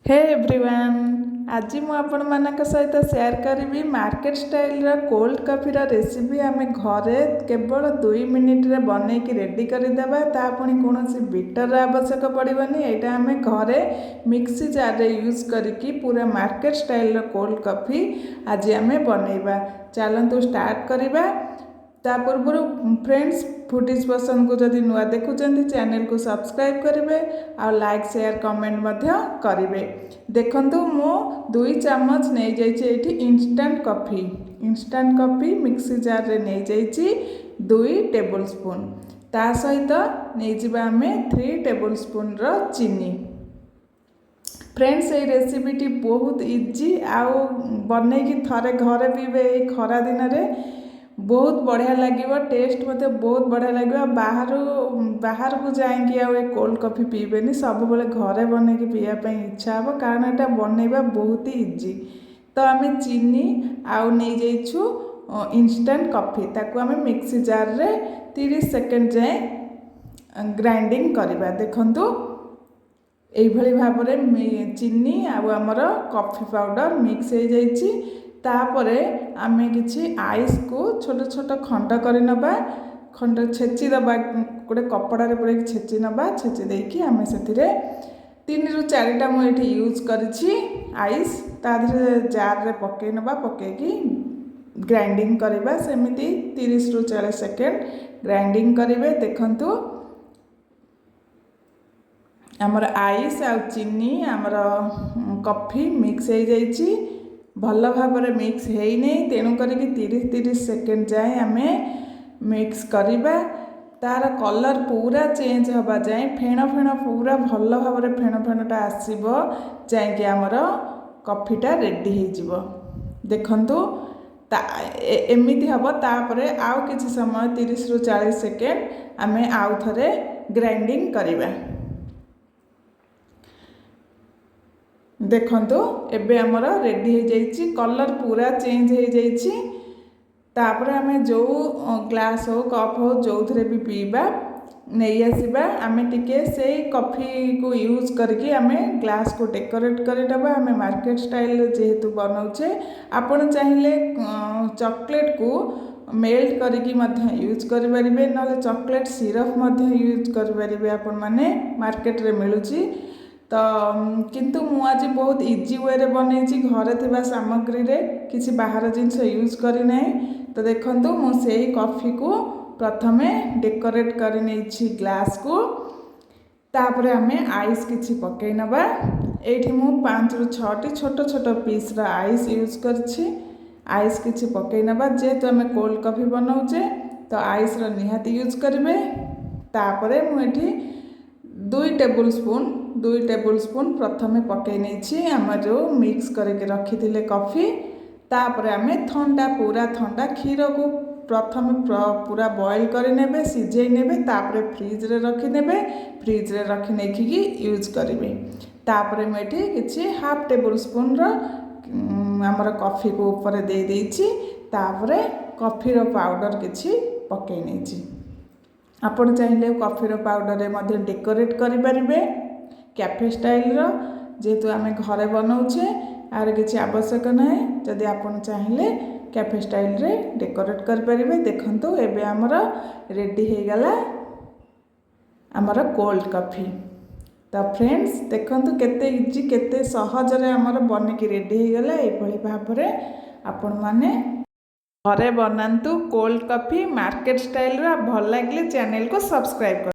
Hey everyone, आज मुझे सहित शेयर करी market style cold coffee recipe आम घरे केवल 2 मिनिट रे बनई रेडी करदेबा पुणी कौन बीटर आवश्यक पड़ोनी। यहाँ आम घरे मिक्सी जार रे यूज करके पूरा मार्केट स्टाइल कोल्ड कॉफी आज आम बनइबा। चलतु स्टार्ट करवा। ता पूर्व फ्रेंड्स फुडीज पसंद को जदि नुआ देखुचंती चैनल को सब्सक्राइब करेंगे और लाइक शेयर कमेंट करेंगे। देखंतु मो 2 चम्मच नहीं जाइए इंस्टेंट कॉफी मिक्सी जार रे नहीं जाइए 2 टेबल स्पून। ता सहित नहीं आम 3 टेबल स्पून चीनी। फ्रेंड्स ये रेसिपीटी बहुत इजी आउ बन थे घरे पीबे खरा दिन में बहुत बढ़िया लगे। टेस्ट मत बहुत बढ़िया लगे। बाहर को जाए कोल्ड कॉफी पीबेनी, सब बेले घरे बन पीवाई इच्छा हे कारण यहाँ बनइबा बहुत ही इजी। तो आम चीनी आउ नहीं जाइछु इंस्टेंट कॉफी ताकू आम मिक्सी जार रे 30 सेकेंड जाए ग्राइंडिंग करवा। देखंतु एभली भाव में चीनी आउ आमर कॉफी पाउडर मिक्स हो जाइछि। तापरे आमे किछि आइस को छोट छोट खंड कर नबा, खंड छेची दबा गोटे कपड़ा रे पूरा छेची नबा। छेची देकी आमे सेथिरे 3 रु 4टा मु एठी यूज करिछि आइस ताधरे जार रे पके नबा। पकेकी ग्राइंडिंग करबा सेमिति 30 रु 40 सेकेंड ग्राइंडिंग करिवे। देखंतु आमर आइस आ चीनी आमर कॉफी मिक्स हो जाइछि। भल भाव मिक्स है नहीं, तेणु करके 30 सेकेंड जाए आम मिक्स करवा। तार कलर पूरा चेंज हवा जाए फेण फेण पूरा भल भाव फेण फेणटा आसब जाए आमर कॉफीटा रेडी हो। देखंतु एमती हम तापरे आउ किछि समय 30 रु 40 सेकेंड आम आउ थरे ग्राइंडिंग करवा। देखंतु एबे हमर रेडी हो जाइछि, कलर पूरा चेंज हो जाइछि। तापरे आमे जो ग्लास हो कप हो जो थरे भी पीबा नहीं आसीबा आमे टिके से कॉफी को यूज करके आमे ग्लास को डेकोरेट करदबा। आमे मार्केट स्टाइल जेहेतु बनाउछे आपण चाहिले चॉकलेट को मेल्ट करके मध्य यूज करि परिबे, नले चॉकलेट सिरप मध्य यूज करि परिबे आपण माने मार्केट रे मिलुची। तो किंतु मु आज बहुत इजी वे रे बनैछि घरे थिबा सामग्री रे किछि बाहर जिंस यूज करि नै। तो देखंतु मु सेही कॉफी को प्रथमे डेकोरेट करि नैछि ग्लास को। तापरे आमे आइस किछि पकै नबा। एठी मु 5 रु 6टी छोट छोट पीस रा आइस यूज करछि। आइस किछि पकै नबा जेहेतु आमे कोल्ड कॉफी बनाउछे तो आइस रा निहाती यूज करिवे। तापरे मु एठी 2 टेबल स्पून प्रथमे पकै नैछि आम जो मिक्स करके रखी कॉफी। तापरे आमे ठंडा पूरा ठंडा क्षीर को प्रथमे पूरा बॉयल कर नेबे, सिझे नेबे। तापरे फ्रिज रे रखी नेबे, फ्रिज रे रखी नेखिकी यूज करिवे। तापरे मेठी किछि हाफ टेबल स्पून रो हमर कॉफी को ऊपर दे देछि। तापरे कॉफी रो पाउडर किछि पकै नैछि। आपण चाहिले कॉफी रो पाउडर रे मध्य डेकोरेट करि परिबे कैफे स्टाइल रो, जेहेतु आम घरे बनाऊे आर किसी आवश्यक ना। जदि आपन चाहिले कैफे स्टाइल रे डेकोरेट करें। देखंतु एबे आमर रेडी हो गला आमर कोल्ड कॉफी। तो फ्रेंड्स देखंतु केते इजी केते सहज रे आमर बनिकी रेडी हो गला। एभली भाव रे आपण माने घरे बनांतु कोल्ड कॉफी मार्केट स्टाइल रो। भल लागले चैनल को सब्सक्राइब कर।